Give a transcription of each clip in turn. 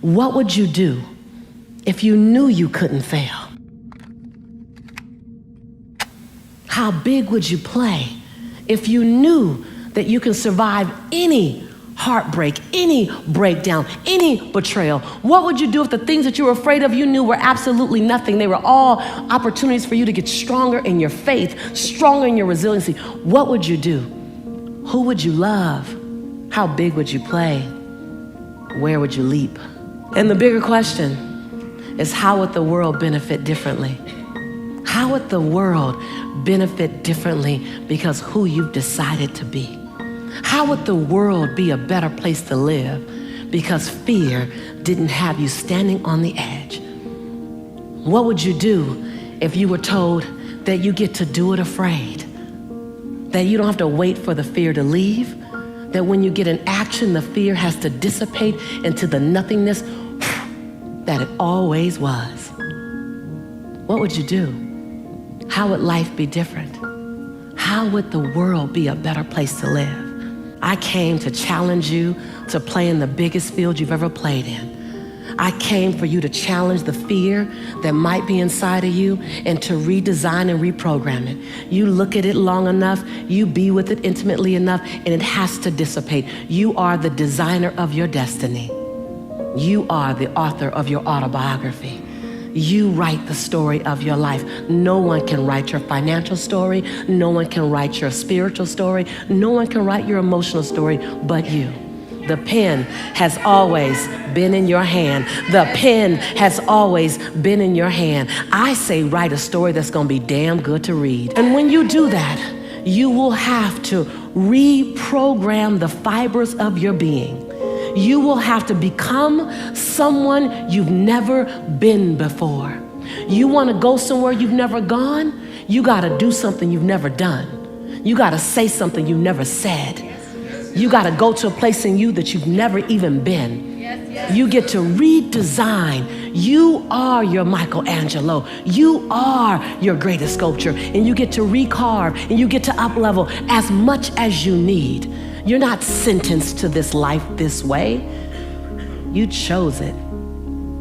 What would you do if you knew you couldn't fail? How big would you play if you knew that you can survive any heartbreak, any breakdown, any betrayal? What would you do if the things that you were afraid of you knew were absolutely nothing? They were all opportunities for you to get stronger in your faith, stronger in your resiliency. What would you do? Who would you love? How big would you play? Where would you leap? And the bigger question is, how would the world benefit differently? How would the world benefit differently because who you've decided to be? How would the world be a better place to live because fear didn't have you standing on the edge? What would you do if you were told that you get to do it afraid? That you don't have to wait for the fear to leave? That when you get in action, the fear has to dissipate into the nothingness that it always was? What would you do? How would life be different? How would the world be a better place to live? I came to challenge you to play in the biggest field you've ever played in. I came for you to challenge the fear that might be inside of you and to redesign and reprogram it. You look at it long enough, you be with it intimately enough, and it has to dissipate. You are the designer of your destiny. You are the author of your autobiography. You write the story of your life. No one can write your financial story. No one can write your spiritual story. No one can write your emotional story but you. The pen has always been in your hand. The pen has always been in your hand. I say write a story that's gonna be damn good to read. And when you do that, you will have to reprogram the fibers of your being. You will have to become someone you've never been before. You want to go somewhere you've never gone? You got to do something you've never done. You got to say something you've never said. You got to go to a place in you that you've never even been. You get to redesign. You are your Michelangelo. You are your greatest sculpture. And you get to recarve and you get to up-level as much as you need. You're not sentenced to this life this way. You chose it.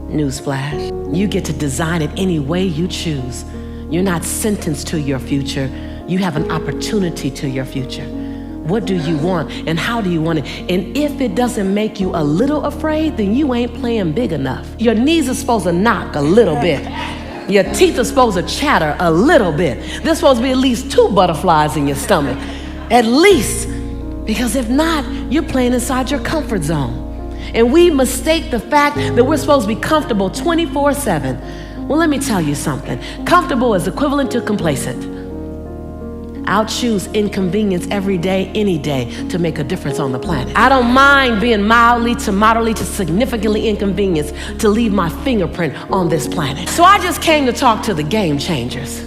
Newsflash. You get to design it any way you choose. You're not sentenced to your future. You have an opportunity to your future. What do you want and how do you want it? And if it doesn't make you a little afraid, then you ain't playing big enough. Your knees are supposed to knock a little bit. Your teeth are supposed to chatter a little bit. There's supposed to be at least 2 butterflies in your stomach. At least. Because if not, you're playing inside your comfort zone. And we mistake the fact that we're supposed to be comfortable 24/7. Well, let me tell you something. Comfortable is equivalent to complacent. I'll choose inconvenience every day, any day, to make a difference on the planet. I don't mind being mildly to moderately to significantly inconvenienced to leave my fingerprint on this planet. So I just came to talk to the game changers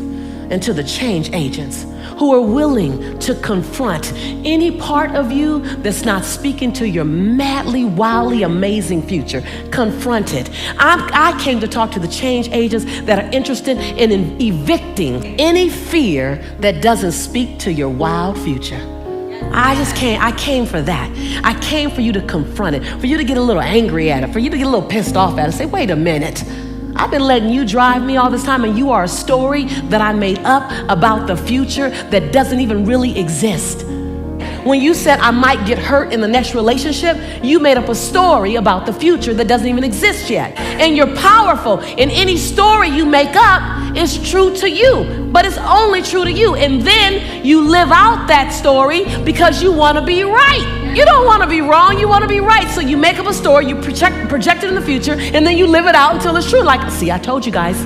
and to the change agents who are willing to confront any part of you that's not speaking to your madly, wildly amazing future. Confront it. I came to talk to the change agents that are interested in evicting any fear that doesn't speak to your wild future. I came for that. I came for you to confront it, for you to get a little angry at it, for you to get a little pissed off at it. Say, wait a minute. I've been letting you drive me all this time, and you are a story that I made up about the future that doesn't even really exist. When you said I might get hurt in the next relationship, you made up a story about the future that doesn't even exist yet. And you're powerful, and any story you make up is true to you, but it's only true to you. And then you live out that story because you want to be right. You don't want to be wrong, you want to be right. So you make up a story, you project it in the future, and then you live it out until it's true. Like, see, I told you guys.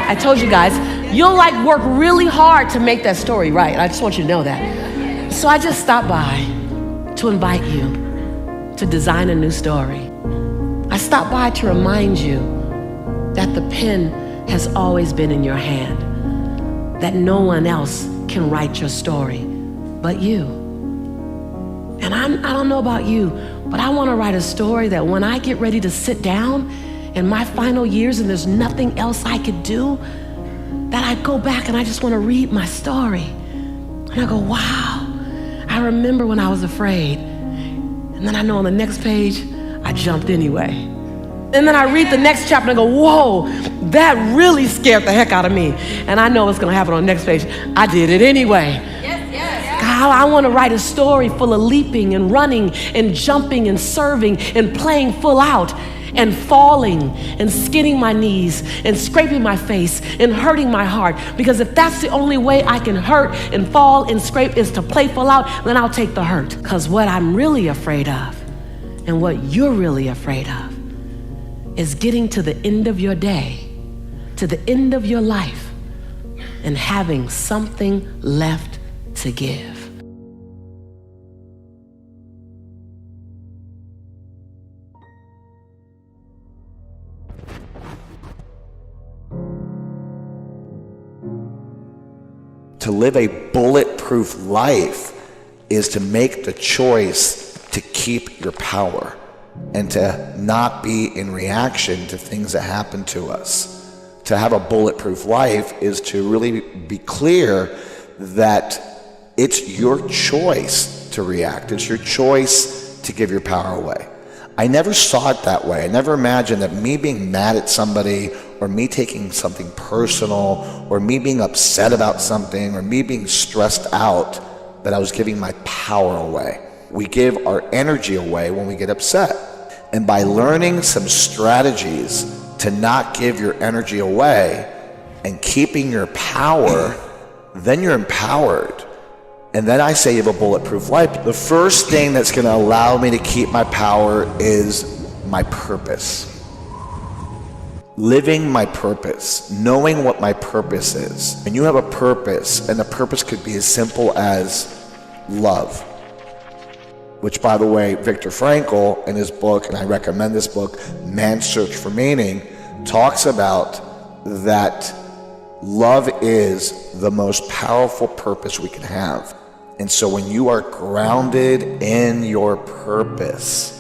I told you guys. You'll like work really hard to make that story right. I just want you to know that. So I just stopped by to invite you to design a new story. I stopped by to remind you that the pen has always been in your hand, that no one else can write your story but you. And I don't know about you, but I want to write a story that when I get ready to sit down in my final years and there's nothing else I could do, that I go back and I just want to read my story. And I go, wow, I remember when I was afraid. And then I know on the next page, I jumped anyway. And And then I read the next chapter and I go, whoa, that really scared the heck out of me. And I know what's going to happen on the next page. I did it anyway. God, I want to write a story full of leaping and running and jumping and serving and playing full out and falling and skinning my knees and scraping my face and hurting my heart. Because if that's the only way I can hurt and fall and scrape is to play full out, then I'll take the hurt. Because what I'm really afraid of and what you're really afraid of is getting to the end of your day, to the end of your life, and having something left to give. To live a bulletproof life is to make the choice to keep your power and to not be in reaction to things that happen to us. To have a bulletproof life is to really be clear that it's your choice to react. It's your choice to give your power away. I never saw it that way. I never imagined that me being mad at somebody or me taking something personal or me being upset about something or me being stressed out, that I was giving my power away. We give our energy away when we get upset. And by learning some strategies to not give your energy away and keeping your power, then you're empowered. And then I say you have a bulletproof life. The first thing that's going to allow me to keep my power is my purpose. Living my purpose, knowing what my purpose is. And you have a purpose, and the purpose could be as simple as love. Which, by the way, Viktor Frankl in his book, and I recommend this book, Man's Search for Meaning, talks about that love is the most powerful purpose we can have. And so when you are grounded in your purpose,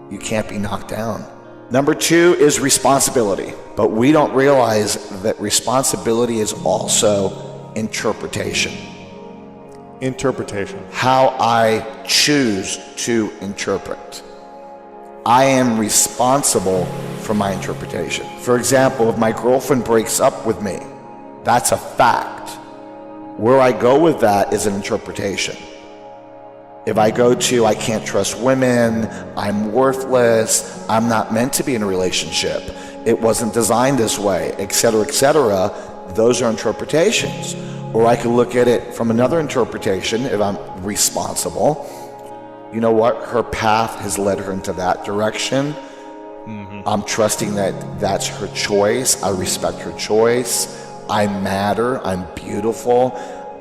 you can't be knocked down. Number 2 is responsibility. But we don't realize that responsibility is also interpretation. Interpretation. How I choose to interpret. I am responsible for my interpretation. For example, if my girlfriend breaks up with me, that's a fact. Where I go with that is an interpretation. If I go to, I can't trust women, I'm worthless, I'm not meant to be in a relationship, it wasn't designed this way, etc., those are interpretations. Or I could look at it from another interpretation. If I'm responsible, you know what, her path has led her into that direction. I'm trusting that that's her choice. I respect her choice. I matter. I'm beautiful.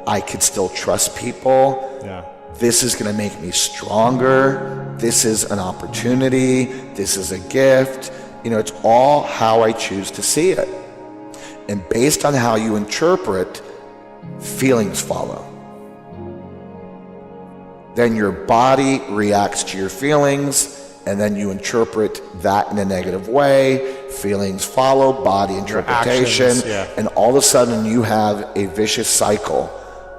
I could still trust people. Yeah. This is going to make me stronger. This is an opportunity. This is a gift. You know, it's all how I choose to see it. And based on how you interpret, feelings follow. Then your body reacts to your feelings, and then you interpret that in a negative way. Feelings follow, body interpretation, actions, yeah. And all of a sudden you have a vicious cycle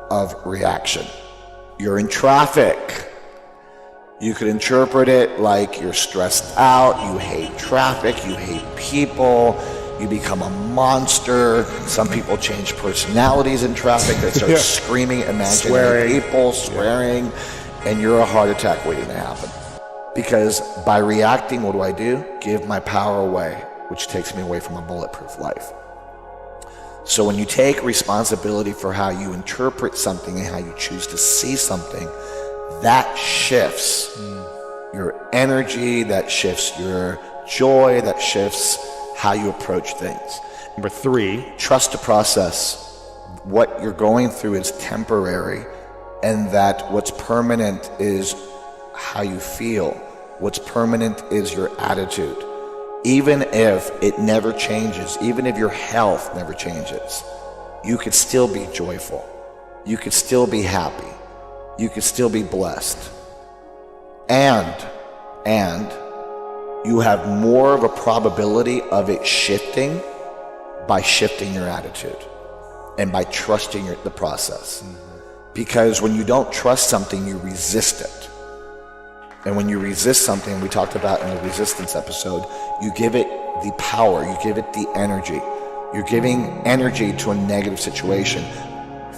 of reaction. You're in traffic. You could interpret it like you're stressed out, you hate traffic, you hate people, you become a monster. Some people change personalities in traffic. They start screaming, imaginary people, swearing, and you're a heart attack waiting to happen. Because by reacting, what do? Give my power away, which takes me away from a bulletproof life. So when you take responsibility for how you interpret something and how you choose to see something, that shifts your energy, that shifts your joy, that shifts how you approach things. Number 3, trust the process. What you're going through is temporary, and that what's permanent is how you feel. What's permanent is your attitude. Even if it never changes, even if your health never changes, you could still be joyful. You could still be happy. You could still be blessed. And you have more of a probability of it shifting by shifting your attitude and by trusting the process. Because when you don't trust something, you resist it. And when you resist something, we talked about in the resistance episode, you give it the power, you give it the energy. You're giving energy to a negative situation.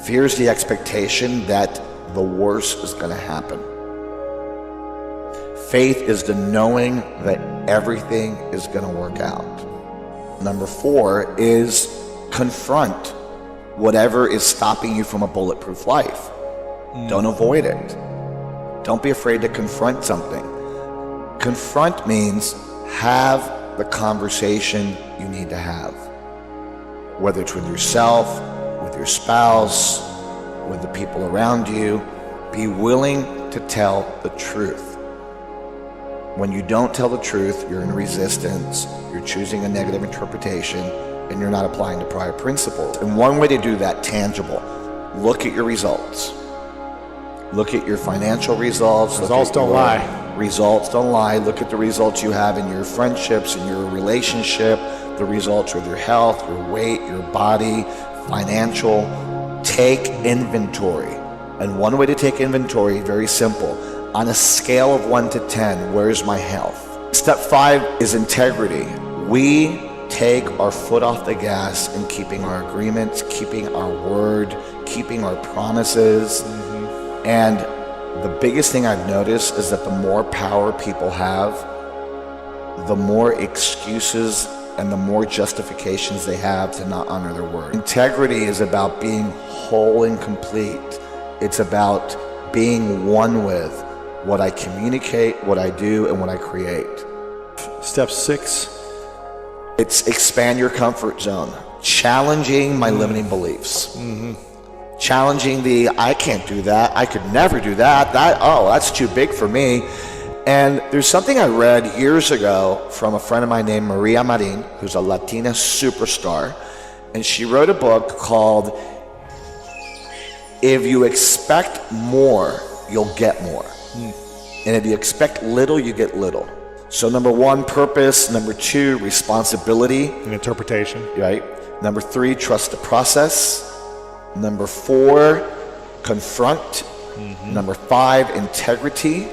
Fear is the expectation that the worst is going to happen. Faith is the knowing that everything is going to work out. Number 4 is confront whatever is stopping you from a bulletproof life. Don't avoid it. Don't be afraid to confront something. Confront means have the conversation you need to have. Whether it's with yourself, with your spouse, with the people around you, be willing to tell the truth. When you don't tell the truth, you're in resistance, you're choosing a negative interpretation, and you're not applying the prior principles. And one way to do that, tangible, look at your results. Look at your financial results. Results don't lie. Results don't lie. Look at the results you have in your friendships, in your relationship, the results with your health, your weight, your body, financial. Take inventory. And one way to take inventory, very simple. On a scale of 1 to 10, where's my health? Step 5 is integrity. We take our foot off the gas in keeping our agreements, keeping our word, keeping our promises. And the biggest thing I've noticed is that the more power people have, the more excuses and the more justifications they have to not honor their word. Integrity is about being whole and complete. It's about being one with what I communicate, what I do, and what I create. Step 6. It's expand your comfort zone. Challenging my limiting beliefs. Challenging the, I can't do that, I could never do that, that's too big for me. And there's something I read years ago from a friend of mine named Maria Marin, who's a Latina superstar. And she wrote a book called, If You Expect More, You'll Get More. And if you expect little, you get little. So number 1, purpose. Number 2, responsibility. And interpretation. Right. Number 3, trust the process. Number 4, confront. Number 5, integrity.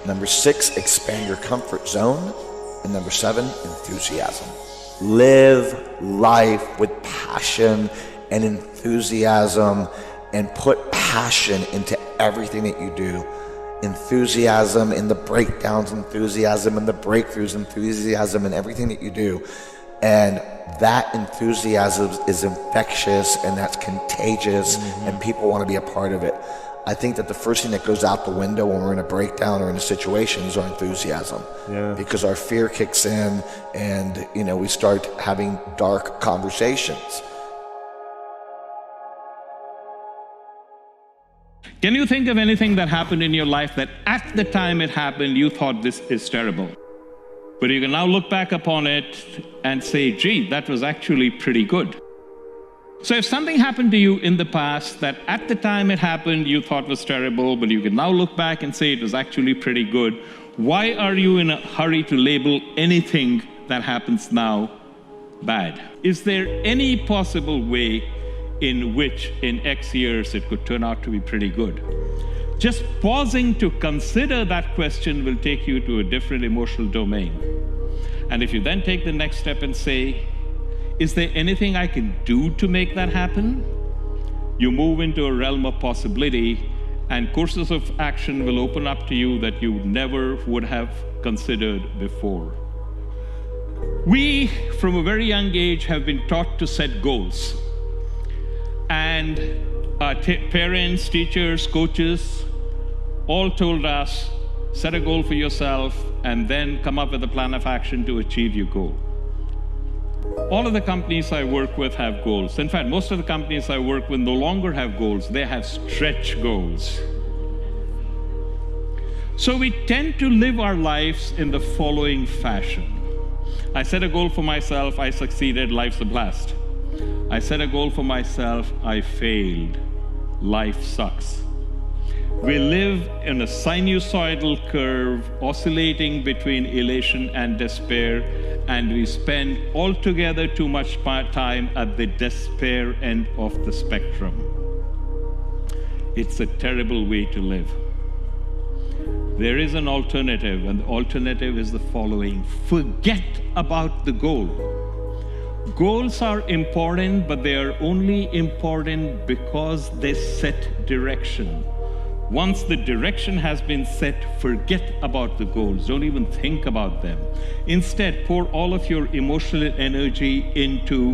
Number 6, expand your comfort zone. And number 7, enthusiasm. Live life with passion and enthusiasm, and put passion into everything that you do. Enthusiasm in the breakdowns, enthusiasm in the breakthroughs, enthusiasm in everything that you do. And that enthusiasm is infectious, and that's contagious, and people want to be a part of it. I think that the first thing that goes out the window when we're in a breakdown or in a situation is our enthusiasm. Because our fear kicks in, and we start having dark conversations. Can you think of anything that happened in your life that at the time it happened, you thought this is terrible? But you can now look back upon it and say, gee, that was actually pretty good. So if something happened to you in the past that at the time it happened, you thought was terrible, but you can now look back and say it was actually pretty good, why are you in a hurry to label anything that happens now bad? Is there any possible way in which in X years it could turn out to be pretty good? Just pausing to consider that question will take you to a different emotional domain. And if you then take the next step and say, is there anything I can do to make that happen? You move into a realm of possibility, and courses of action will open up to you that you never would have considered before. We, from a very young age, have been taught to set goals. And parents, teachers, coaches, all told us, set a goal for yourself and then come up with a plan of action to achieve your goal. All of the companies I work with have goals. In fact, most of the companies I work with no longer have goals. They have stretch goals. So we tend to live our lives in the following fashion. I set a goal for myself, I succeeded, life's a blast. I set a goal for myself, I failed, life sucks. We live in a sinusoidal curve oscillating between elation and despair, and we spend altogether too much time at the despair end of the spectrum. It's a terrible way to live. There is an alternative, and the alternative is the following: forget about the goal. Goals are important, but they are only important because they set direction. Once the direction has been set, forget about the goals. Don't even think about them. Instead, pour all of your emotional energy into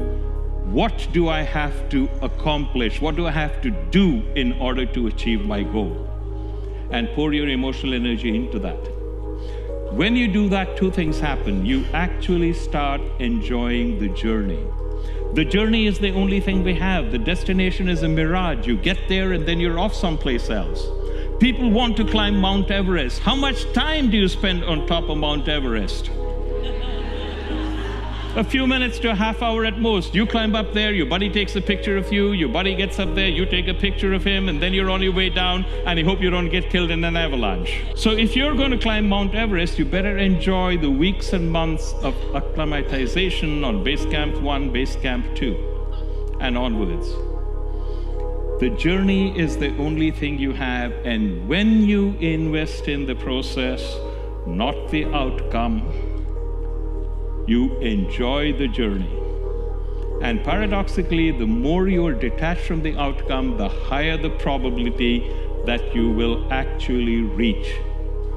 what do I have to accomplish? What do I have to do in order to achieve my goal? And pour your emotional energy into that. When you do that, two things happen. You actually start enjoying the journey. The journey is the only thing we have. The destination is a mirage. You get there and then you're off someplace else. People want to climb Mount Everest. How much time do you spend on top of Mount Everest? A few minutes to a half hour at most. You climb up there, your buddy takes a picture of you, your buddy gets up there, you take a picture of him, and then you're on your way down, and you hope you don't get killed in an avalanche. So if you're going to climb Mount Everest, you better enjoy the weeks and months of acclimatization on Base Camp 1, Base Camp 2, and onwards. The journey is the only thing you have, and when you invest in the process, not the outcome, you enjoy the journey. And paradoxically, the more you are detached from the outcome, the higher the probability that you will actually reach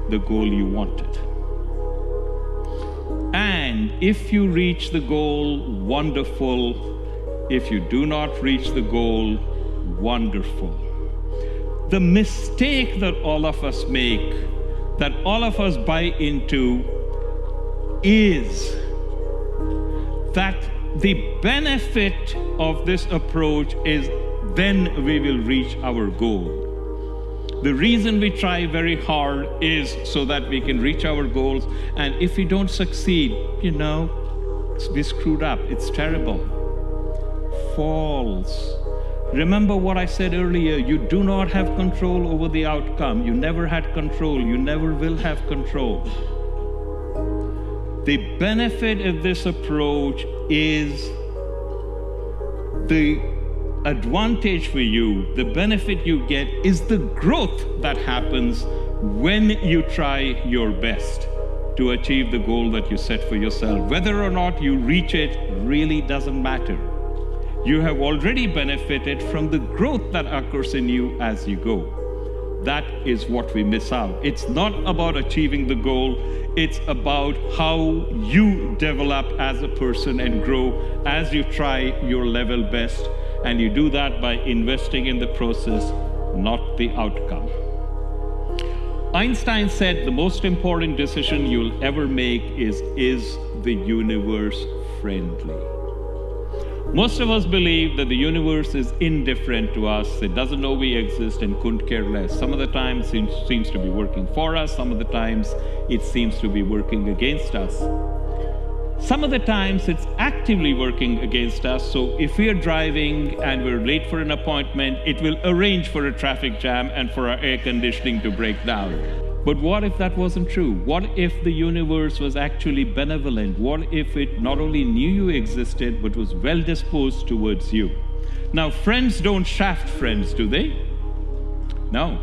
the goal you wanted. And if you reach the goal, wonderful. If you do not reach the goal, wonderful. The mistake that all of us make, that all of us buy into, is that the benefit of this approach is then we will reach our goal. The reason we try very hard is so that we can reach our goals, and if we don't succeed, we screwed up. It's terrible. False. Remember what I said earlier, you do not have control over the outcome. You never had control. You never will have control. The benefit of this approach is the advantage for you, the benefit you get is the growth that happens when you try your best to achieve the goal that you set for yourself. Whether or not you reach it really doesn't matter. You have already benefited from the growth that occurs in you as you go. That is what we miss out. It's not about achieving the goal. It's about how you develop as a person and grow as you try your level best. And you do that by investing in the process, not the outcome. Einstein said the most important decision you'll ever make is the universe friendly? Most of us believe that the universe is indifferent to us. It doesn't know we exist and couldn't care less. Some of the times it seems to be working for us. Some of the times it seems to be working against us. Some of the times it's actively working against us. So if we are driving and we're late for an appointment, it will arrange for a traffic jam and for our air conditioning to break down. But what if that wasn't true? What if the universe was actually benevolent? What if it not only knew you existed, but was well disposed towards you? Now, friends don't shaft friends, do they? No.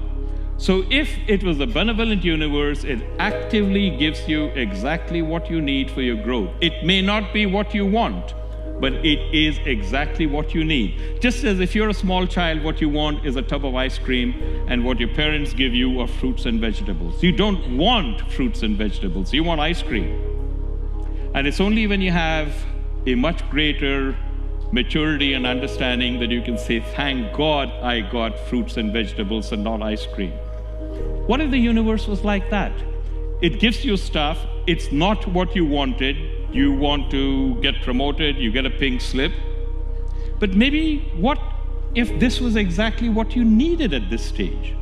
So if it was a benevolent universe, it actively gives you exactly what you need for your growth. It may not be what you want, but it is exactly what you need. Just as if you're a small child, what you want is a tub of ice cream, and what your parents give you are fruits and vegetables. You don't want fruits and vegetables, you want ice cream. And it's only when you have a much greater maturity and understanding that you can say, thank God I got fruits and vegetables and not ice cream. What if the universe was like that? It gives you stuff, it's not what you wanted. You want to get promoted, you get a pink slip. But maybe what if this was exactly what you needed at this stage?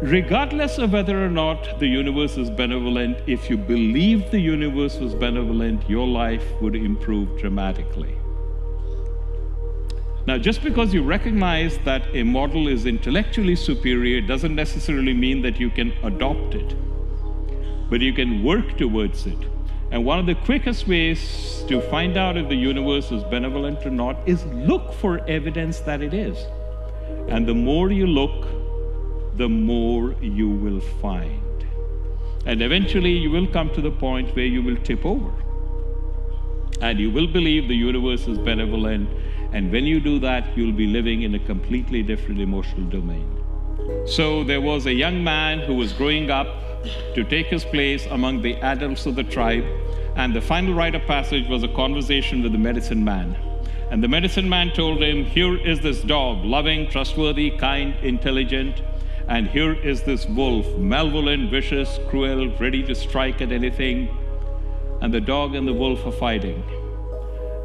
Regardless of whether or not the universe is benevolent, if you believed the universe was benevolent, your life would improve dramatically. Now, just because you recognize that a model is intellectually superior doesn't necessarily mean that you can adopt it. But you can work towards it. And one of the quickest ways to find out if the universe is benevolent or not is look for evidence that it is. And the more you look, the more you will find. And eventually you will come to the point where you will tip over. And you will believe the universe is benevolent. And when you do that, you'll be living in a completely different emotional domain. So there was a young man who was growing up to take his place among the adults of the tribe. And the final rite of passage was a conversation with the medicine man. And the medicine man told him, here is this dog, loving, trustworthy, kind, intelligent. And here is this wolf, malevolent, vicious, cruel, ready to strike at anything. And the dog and the wolf are fighting.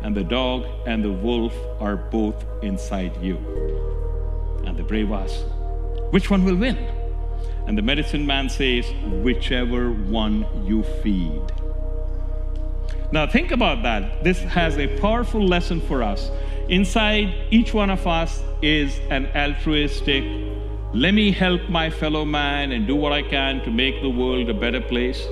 And the dog and the wolf are both inside you. And the brave asks, which one will win? And the medicine man says, whichever one you feed. Now think about that. This has a powerful lesson for us. Inside each one of us is an altruistic, let me help my fellow man and do what I can to make the world a better place.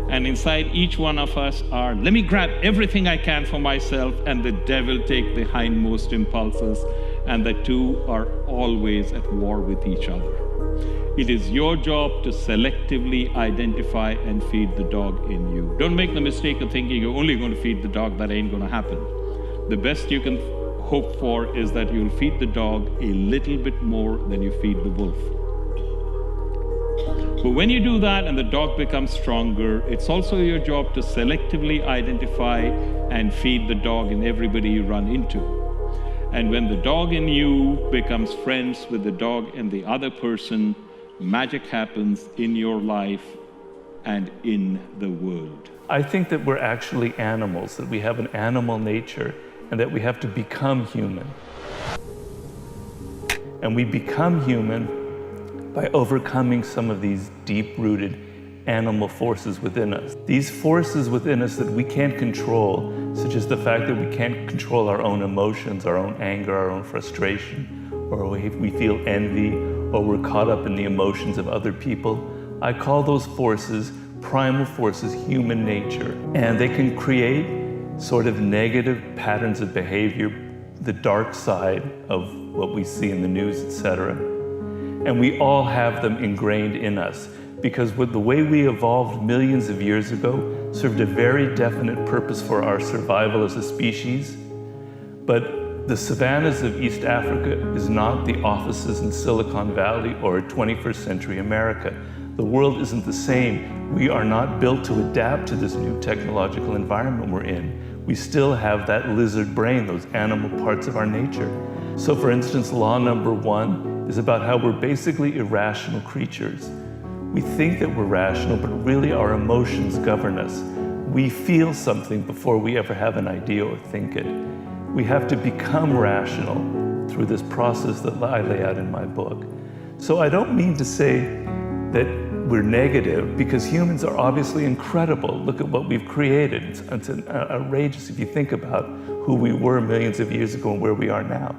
And inside each one of us are, let me grab everything I can for myself, and the devil take the hindmost impulses, and the two are always at war with each other. It is your job to selectively identify and feed the dog in you. Don't make the mistake of thinking you're only going to feed the dog. That ain't going to happen. The best you can hope for is that you'll feed the dog a little bit more than you feed the wolf. But when you do that and the dog becomes stronger, it's also your job to selectively identify and feed the dog in everybody you run into. And when the dog in you becomes friends with the dog in the other person, magic happens in your life and in the world. I think that we're actually animals, that we have an animal nature, and that we have to become human. And we become human by overcoming some of these deep-rooted animal forces within us. These forces within us that we can't control, such as the fact that we can't control our own emotions, our own anger, our own frustration, or we feel envy, or we're caught up in the emotions of other people. I call those forces, primal forces, human nature. And they can create sort of negative patterns of behavior, the dark side of what we see in the news, etc. And we all have them ingrained in us, because with the way we evolved millions of years ago served a very definite purpose for our survival as a species. But the savannas of East Africa is not the offices in Silicon Valley or 21st century America. The world isn't the same. We are not built to adapt to this new technological environment we're in. We still have that lizard brain, those animal parts of our nature. So for instance, law number 1 is about how we're basically irrational creatures. We think that we're rational, but really our emotions govern us. We feel something before we ever have an idea or think it. We have to become rational through this process that I lay out in my book. So I don't mean to say that we're negative, because humans are obviously incredible. Look at what we've created. It's outrageous if you think about who we were millions of years ago and where we are now.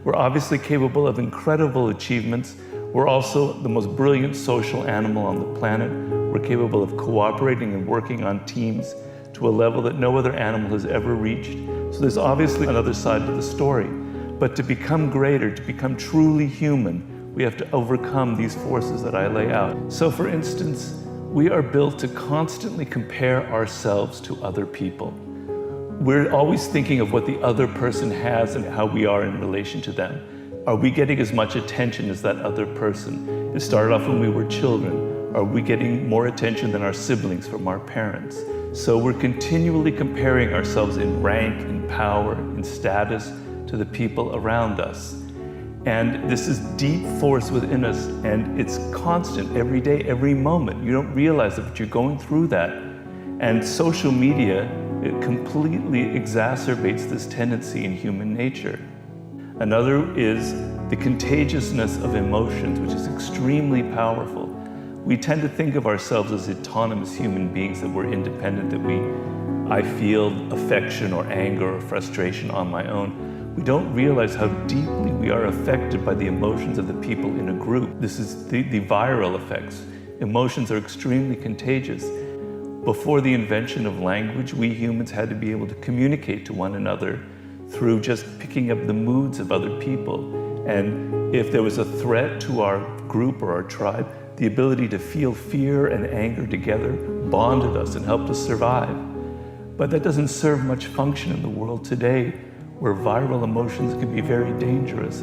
We're obviously capable of incredible achievements. We're also the most brilliant social animal on the planet. We're capable of cooperating and working on teams to a level that no other animal has ever reached. So there's obviously another side to the story. But to become greater, to become truly human, we have to overcome these forces that I lay out. So for instance, we are built to constantly compare ourselves to other people. We're always thinking of what the other person has and how we are in relation to them. Are we getting as much attention as that other person? It started off when we were children. Are we getting more attention than our siblings from our parents? So we're continually comparing ourselves in rank, in power, in status to the people around us. And this is deep force within us, and it's constant every day, every moment. You don't realize that, but you're going through that. And social media, it completely exacerbates this tendency in human nature. Another is the contagiousness of emotions, which is extremely powerful. We tend to think of ourselves as autonomous human beings, that we're independent, that I feel affection or anger or frustration on my own. We don't realize how deeply we are affected by the emotions of the people in a group. This is the viral effects. Emotions are extremely contagious. Before the invention of language, we humans had to be able to communicate to one another through just picking up the moods of other people. And if there was a threat to our group or our tribe, the ability to feel fear and anger together bonded us and helped us survive. But that doesn't serve much function in the world today, where viral emotions can be very dangerous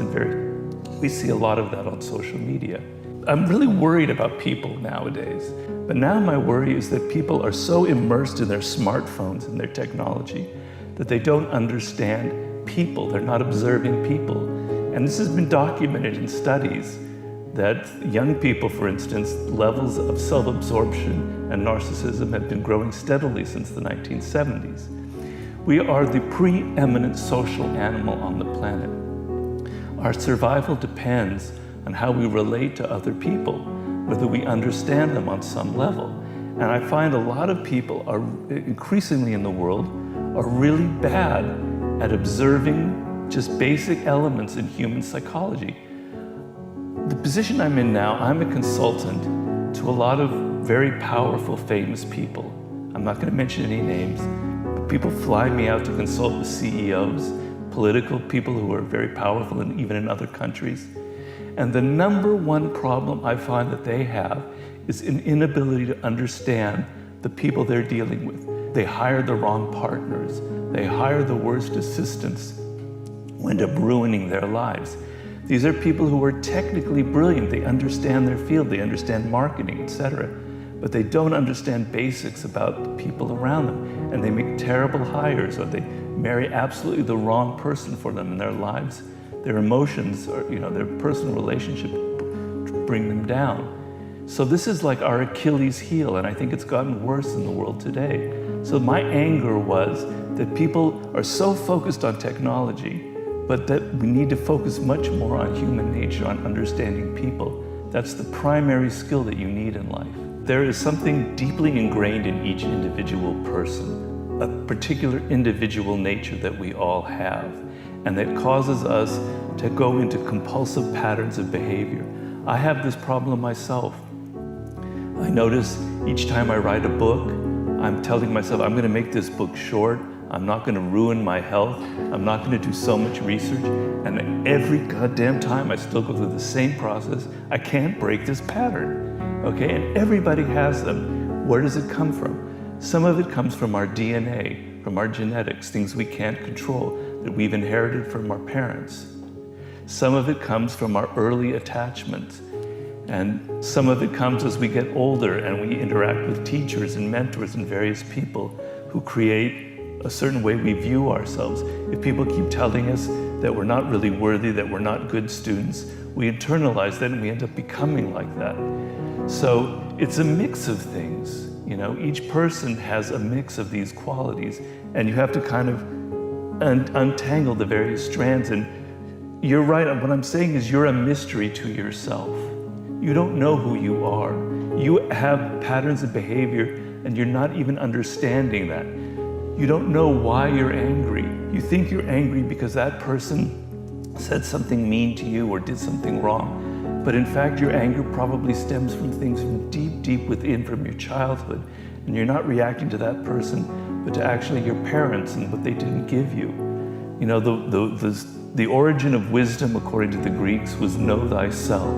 we see a lot of that on social media. I'm really worried about people nowadays, but now my worry is that people are so immersed in their smartphones and their technology that they don't understand people. They're not observing people. And this has been documented in studies that young people, for instance, levels of self-absorption and narcissism have been growing steadily since the 1970s. We are the preeminent social animal on the planet. Our survival depends on how we relate to other people, whether we understand them on some level. And I find a lot of people are increasingly in the world are really bad at observing just basic elements in human psychology. The position I'm in now, I'm a consultant to a lot of very powerful, famous people. I'm not going to mention any names, but people fly me out to consult with CEOs, political people who are very powerful and even in other countries. And the number one problem I find that they have is an inability to understand the people they're dealing with. They hire the wrong partners. They hire the worst assistants who end up ruining their lives. These are people who are technically brilliant. They understand their field, they understand marketing, etc. But they don't understand basics about the people around them. And they make terrible hires, or they marry absolutely the wrong person for them in their lives. Their emotions, or their personal relationship bring them down. So this is like our Achilles heel, and I think it's gotten worse in the world today. So my anger was that people are so focused on technology, but that we need to focus much more on human nature, on understanding people. That's the primary skill that you need in life. There is something deeply ingrained in each individual person, a particular individual nature that we all have, and that causes us to go into compulsive patterns of behavior. I have this problem myself. I notice each time I write a book, I'm telling myself, I'm going to make this book short. I'm not going to ruin my health. I'm not going to do so much research. And every goddamn time I still go through the same process. I can't break this pattern. Okay? And everybody has them. Where does it come from? Some of it comes from our DNA, from our genetics, things we can't control that we've inherited from our parents. Some of it comes from our early attachments. And some of it comes as we get older and we interact with teachers and mentors and various people who create a certain way we view ourselves. If people keep telling us that we're not really worthy, that we're not good students, we internalize that and we end up becoming like that. So it's a mix of things. Each person has a mix of these qualities, and you have to kind of untangle the various strands. And you're right, what I'm saying is you're a mystery to yourself. You don't know who you are. You have patterns of behavior and you're not even understanding that. You don't know why you're angry. You think you're angry because that person said something mean to you or did something wrong. But in fact, your anger probably stems from things from deep, deep within, from your childhood. And you're not reacting to that person, but to actually your parents and what they didn't give you. The origin of wisdom, according to the Greeks, was know thyself,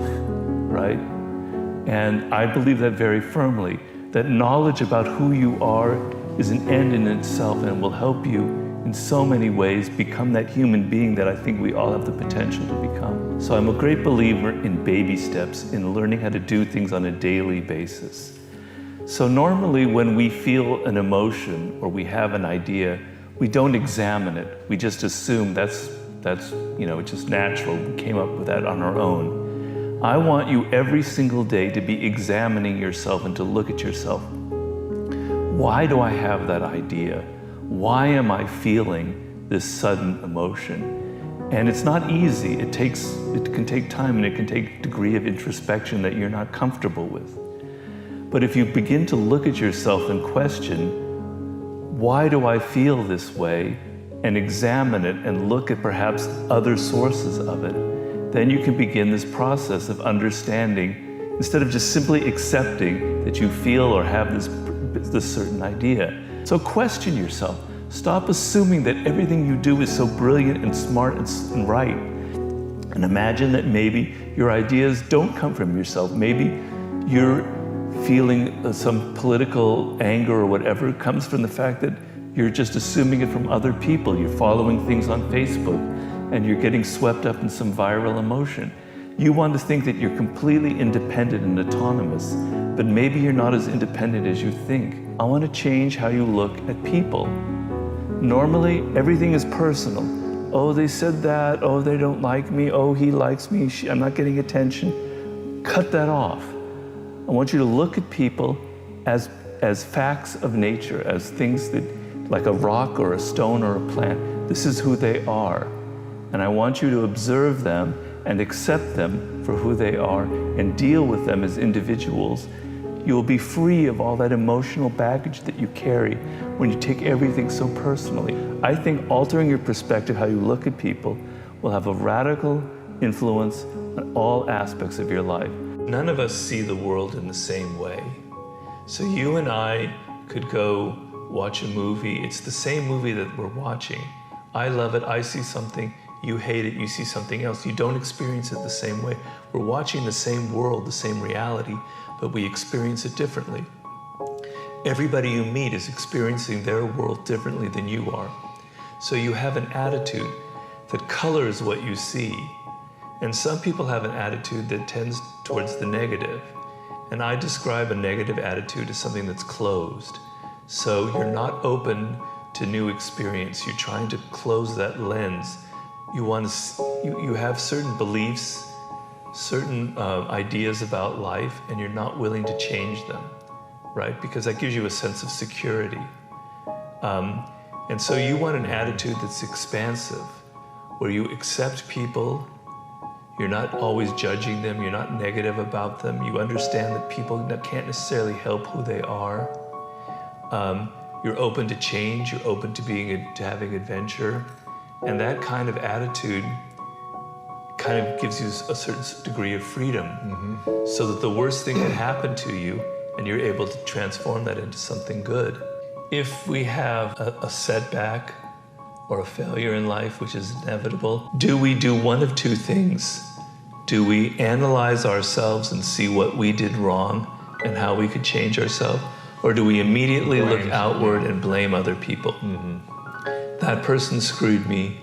right? And I believe that very firmly, that knowledge about who you are is an end in itself and will help you in so many ways become that human being that I think we all have the potential to become. So I'm a great believer in baby steps, in learning how to do things on a daily basis. So normally when we feel an emotion or we have an idea, we don't examine it. We just assume that's it's just natural. We came up with that on our own. I want you every single day to be examining yourself and to look at yourself. Why do I have that idea? Why am I feeling this sudden emotion? And it's not easy. It can take time and it can take a degree of introspection that you're not comfortable with. But if you begin to look at yourself and question, why do I feel this way? And examine it and look at perhaps other sources of it, then you can begin this process of understanding, instead of just simply accepting that you feel or have this certain idea. So question yourself. Stop assuming that everything you do is so brilliant and smart and right. And imagine that maybe your ideas don't come from yourself. Maybe you're feeling some political anger or whatever comes from the fact that you're just assuming it from other people. You're following things on Facebook and you're getting swept up in some viral emotion. You want to think that you're completely independent and autonomous, but maybe you're not as independent as you think. I want to change how you look at people. Normally, everything is personal. Oh, they said that. Oh, they don't like me. Oh, he likes me. I'm not getting attention. Cut that off. I want you to look at people as facts of nature, as things that, like a rock or a stone or a plant. This is who they are. And I want you to observe them and accept them for who they are and deal with them as individuals. You will be free of all that emotional baggage that you carry when you take everything so personally. I think altering your perspective, how you look at people, will have a radical influence on all aspects of your life. None of us see the world in the same way. So you and I could go watch a movie. It's the same movie that we're watching. I love it, I see something, you hate it, you see something else. You don't experience it the same way. We're watching the same world, the same reality, but we experience it differently. Everybody you meet is experiencing their world differently than you are. So you have an attitude that colors what you see. And some people have an attitude that tends towards the negative. And I describe a negative attitude as something that's closed. So you're not open to new experience. You're trying to close that lens. You have certain beliefs, certain ideas about life, and you're not willing to change them, right? Because that gives you a sense of security. And so you want an attitude that's expansive, where you accept people, you're not always judging them, you're not negative about them, you understand that people can't necessarily help who they are. You're open to change, you're open to having adventure. And that kind of attitude kind of gives you a certain degree of freedom, so that the worst thing can happen to you and you're able to transform that into something good. If we have a setback or a failure in life, which is inevitable, do we do one of two things? Do we analyze ourselves and see what we did wrong and how we could change ourselves? Or do we immediately look outward and blame other people? That person screwed me,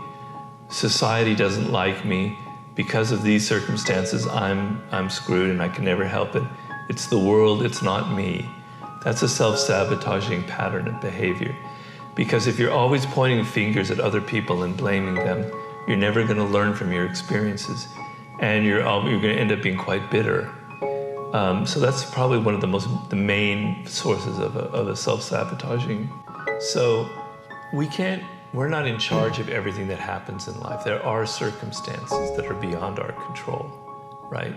society doesn't like me, because of these circumstances I'm screwed and I can never help it. It's the world, it's not me. That's a self-sabotaging pattern of behavior. Because if you're always pointing fingers at other people and blaming them, you're never going to learn from your experiences, and you're going to end up being quite bitter. So that's probably one of the main sources of a self-sabotaging. So we're not in charge of everything that happens in life. There are circumstances that are beyond our control, right?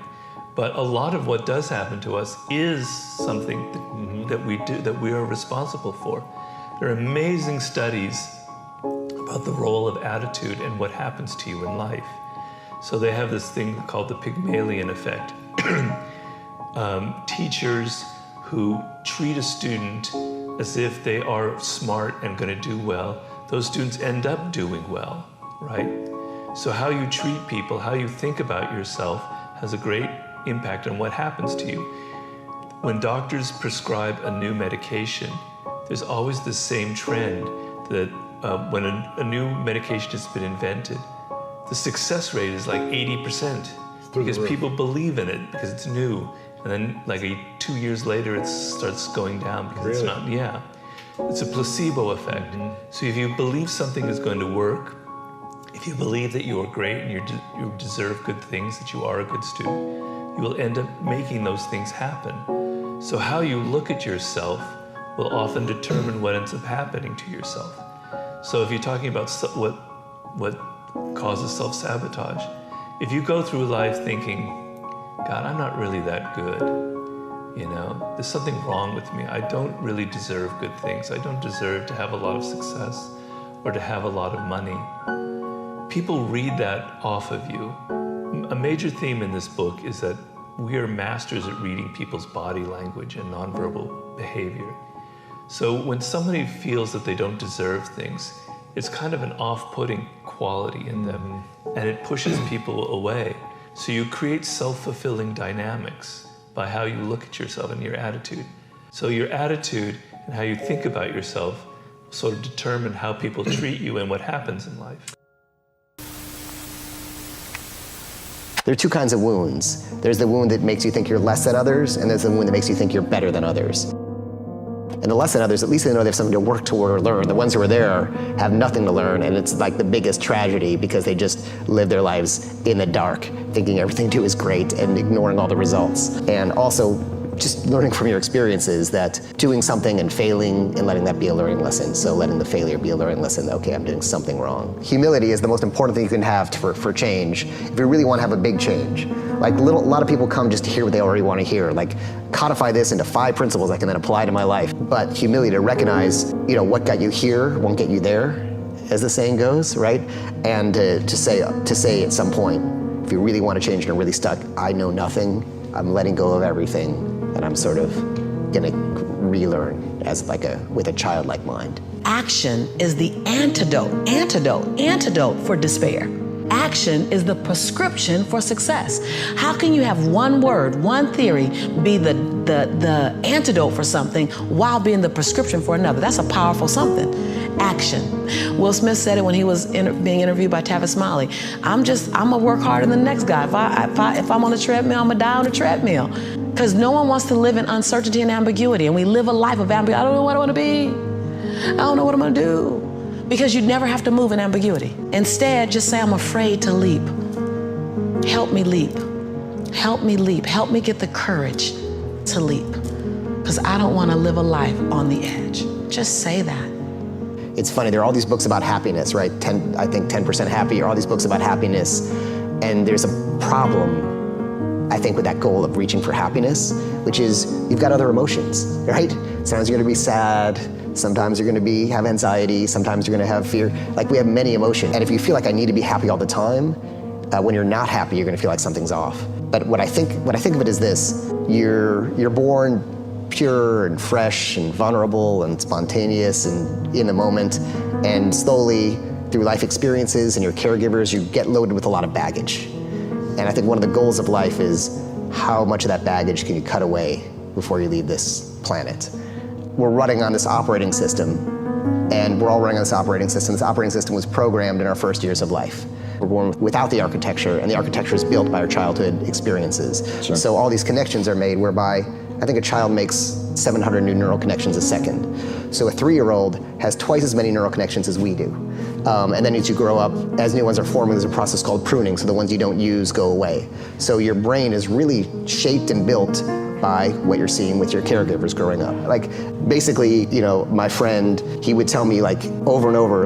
But a lot of what does happen to us is something that we do, that we are responsible for. There are amazing studies about the role of attitude and what happens to you in life. So they have this thing called the Pygmalion effect. Teachers who treat a student as if they are smart and going to do well, those students end up doing well, right? So how you treat people, how you think about yourself has a great impact on what happens to you. When doctors prescribe a new medication, there's always the same trend that when a new medication has been invented, the success rate is like 80% because people believe in it because it's new. And then like 2 years later, it starts going down because it's not, It's a placebo effect. So if you believe something is going to work, if you believe that you are great and you deserve good things, that you are a good student, you will end up making those things happen. So how you look at yourself will often determine what ends up happening to yourself. So if you're talking about what causes self-sabotage, if you go through life thinking, God, I'm not really that good, there's something wrong with me. I don't really deserve good things. I don't deserve to have a lot of success or to have a lot of money. People read that off of you. A major theme in this book is that we are masters at reading people's body language and nonverbal behavior. So when somebody feels that they don't deserve things, it's kind of an off-putting quality in them, and it pushes people away. So you create self-fulfilling dynamics by how you look at yourself and your attitude. So your attitude and how you think about yourself sort of determine how people treat you and what happens in life. There are two kinds of wounds. There's the wound that makes you think you're less than others, and there's the wound that makes you think you're better than others. And the less than others, at least they know they have something to work toward or learn. The ones who are there have nothing to learn, and it's like the biggest tragedy because they just live their lives in the dark, thinking everything they do is great and ignoring all the results. And also, just learning from your experiences that doing something and failing and letting that be a learning lesson. So letting the failure be a learning lesson, okay, I'm doing something wrong. Humility is the most important thing you can have for change. If you really want to have a big change. Like a lot of people come just to hear what they already want to hear. Like codify this into 5 principles I can then apply to my life. But humility to recognize, what got you here won't get you there, as the saying goes, right? And to say at some point, if you really want to change and are really stuck, I know nothing, I'm letting go of everything, and I'm sort of gonna relearn as with a childlike mind. Action is the antidote for despair. Action is the prescription for success. How can you have one word, one theory be the antidote for something while being the prescription for another? That's a powerful something. Action. Will Smith said it when he was being interviewed by Tavis Smiley. I'm gonna work harder than the next guy. If I'm on the treadmill, I'm gonna die on the treadmill. Because no one wants to live in uncertainty and ambiguity, and we live a life of ambiguity. I don't know what I want to be. I don't know what I'm gonna do. Because you never have to move in ambiguity. Instead, just say, I'm afraid to leap. Help me leap. Help me leap. Help me get the courage to leap. Because I don't want to live a life on the edge. Just say that. It's funny, there are all these books about happiness, right? I think 10% happy, or all these books about happiness. And there's a problem, I think, with that goal of reaching for happiness, which is you've got other emotions, right? Sometimes you're gonna be sad, sometimes you're gonna have anxiety, sometimes you're gonna have fear. Like, we have many emotions. And if you feel like I need to be happy all the time, when you're not happy, you're gonna feel like something's off. But what I think of it is this: you're born pure and fresh and vulnerable and spontaneous and in the moment, and slowly through life experiences and your caregivers, you get loaded with a lot of baggage. And I think one of the goals of life is how much of that baggage can you cut away before you leave this planet. We're running on this operating system, and we're all running on this operating system. This operating system was programmed in our first years of life. We're born without the architecture, and the architecture is built by our childhood experiences. Sure. So all these connections are made whereby I think a child makes 700 new neural connections a second. So a 3-year-old has twice as many neural connections as we do. And then as you grow up, as new ones are forming, there's a process called pruning, so the ones you don't use go away. So your brain is really shaped and built by what you're seeing with your caregivers growing up. Like, basically, my friend, he would tell me over and over,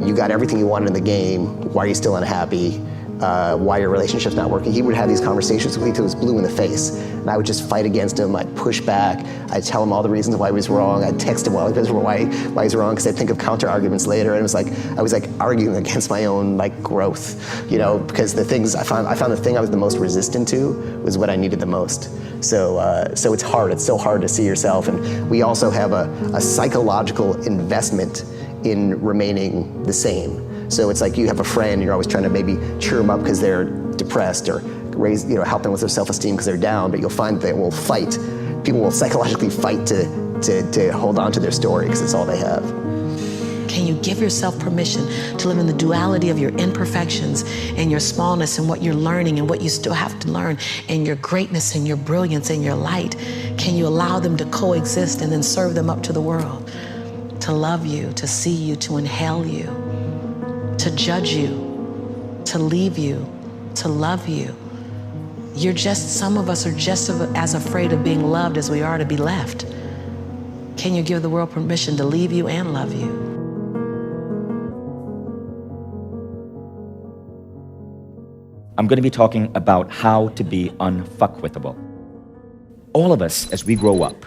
you got everything you wanted in the game, why are you still unhappy? Why your relationship's not working. He would have these conversations with me till he was blue in the face. And I would just fight against him. I'd push back. I'd tell him all the reasons why he was wrong. I'd text him why he's wrong, because I'd think of counter arguments later. And it was I was arguing against my own growth, because the things I found the thing I was the most resistant to was what I needed the most. So it's hard. It's so hard to see yourself. And we also have a psychological investment in remaining the same. So it's like you have a friend, you're always trying to maybe cheer them up because they're depressed, or help them with their self-esteem because they're down, but you'll find they will fight. People will psychologically fight to hold on to their story because it's all they have. Can you give yourself permission to live in the duality of your imperfections and your smallness and what you're learning and what you still have to learn, and your greatness and your brilliance and your light? Can you allow them to coexist and then serve them up to the world? To love you, to see you, to inhale you, to judge you, to leave you, to love you. Some of us are just as afraid of being loved as we are to be left. Can you give the world permission to leave you and love you? I'm going to be talking about how to be unfuckwithable. All of us, as we grow up,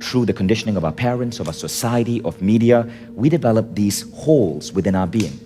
through the conditioning of our parents, of our society, of media, we develop these holes within our being.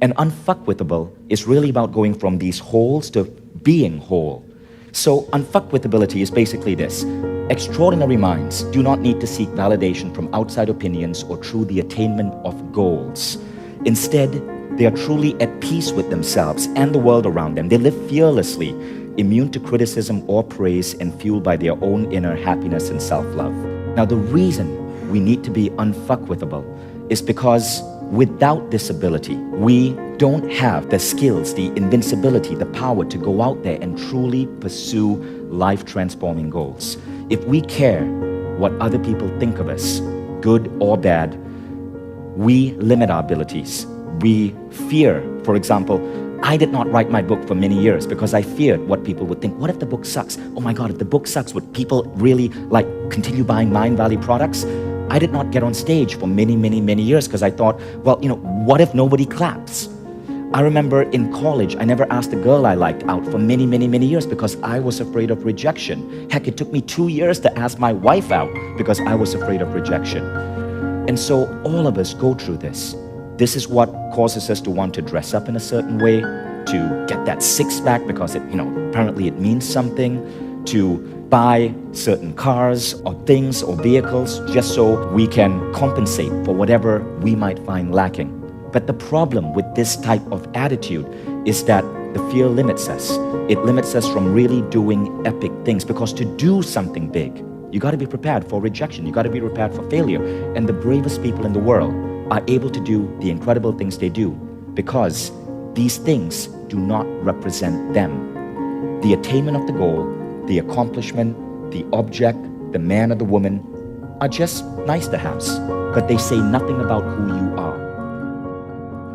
And unfuckwithable is really about going from these holes to being whole. So unfuckwithability is basically this: Extraordinary minds do not need to seek validation from outside opinions or through the attainment of goals. Instead, they are truly at peace with themselves and the world around them. They live fearlessly, immune to criticism or praise, and fueled by their own inner happiness and self-love. Now, the reason we need to be unfuckwithable is because without this ability, we don't have the skills, the invincibility, the power to go out there and truly pursue life-transforming goals. If we care what other people think of us, good or bad, we limit our abilities. We fear, for example, I did not write my book for many years because I feared what people would think. What if the book sucks? Oh my God, if the book sucks, would people really continue buying Mind Valley products? I did not get on stage for many years because I thought, well, what if nobody claps? I remember in college, I never asked a girl I liked out for many years because I was afraid of rejection. Heck, it took me 2 years to ask my wife out because I was afraid of rejection. And so all of us go through this. This is what causes us to want to dress up in a certain way, to get that six-pack because apparently it means something, to buy certain cars or things or vehicles just so we can compensate for whatever we might find lacking. But the problem with this type of attitude is that the fear limits us. It limits us from really doing epic things, because to do something big, you got to be prepared for rejection. You got to be prepared for failure. And the bravest people in the world are able to do the incredible things they do because these things do not represent them. The attainment of the goal, the accomplishment, the object, the man or the woman are just nice to haves, but they say nothing about who you are.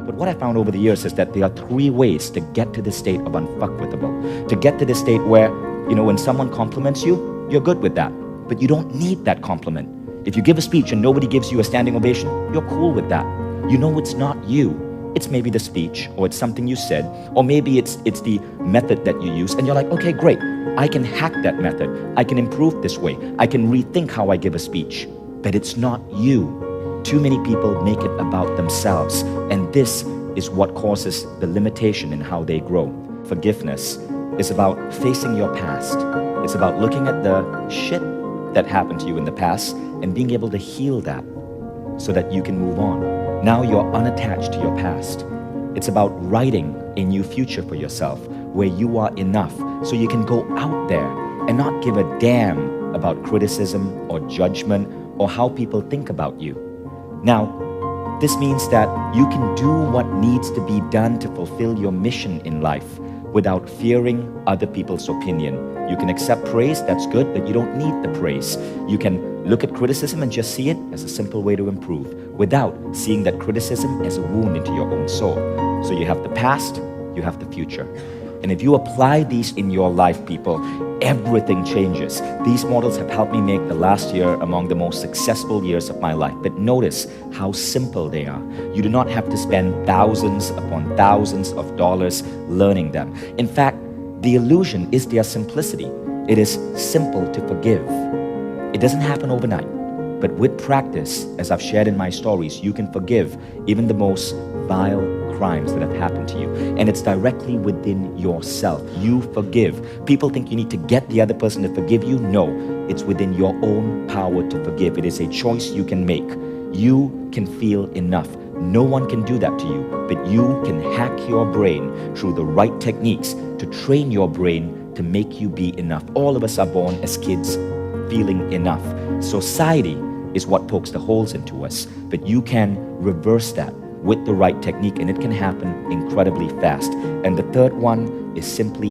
But what I found over the years is that there are 3 ways to get to this state of unfuckwithable. To get to this state where, when someone compliments you, you're good with that, but you don't need that compliment. If you give a speech and nobody gives you a standing ovation, you're cool with that. You know it's not you. It's maybe the speech, or it's something you said, or maybe it's the method that you use, and you're like, okay, great, I can hack that method. I can improve this way. I can rethink how I give a speech. But it's not you. Too many people make it about themselves, and this is what causes the limitation in how they grow. Forgiveness is about facing your past. It's about looking at the shit that happened to you in the past and being able to heal that so that you can move on. Now you're unattached to your past. It's about writing a new future for yourself where you are enough so you can go out there and not give a damn about criticism or judgment or how people think about you. Now, this means that you can do what needs to be done to fulfill your mission in life without fearing other people's opinion. You can accept praise, that's good, but you don't need the praise. You can look at criticism and just see it as a simple way to improve without seeing that criticism as a wound into your own soul. So you have the past, you have the future. And if you apply these in your life, people, everything changes. These models have helped me make the last year among the most successful years of my life. But notice how simple they are. You do not have to spend thousands upon thousands of dollars learning them. In fact, the illusion is their simplicity. It is simple to forgive. It doesn't happen overnight. But with practice, as I've shared in my stories, you can forgive even the most vile crimes that have happened to you. And it's directly within yourself. You forgive. People think you need to get the other person to forgive you. No, it's within your own power to forgive. It is a choice you can make. You can feel enough. No one can do that to you, but you can hack your brain through the right techniques to train your brain to make you be enough. All of us are born as kids feeling enough. Society is what pokes the holes into us, but you can reverse that with the right technique, and it can happen incredibly fast. And the third one is simply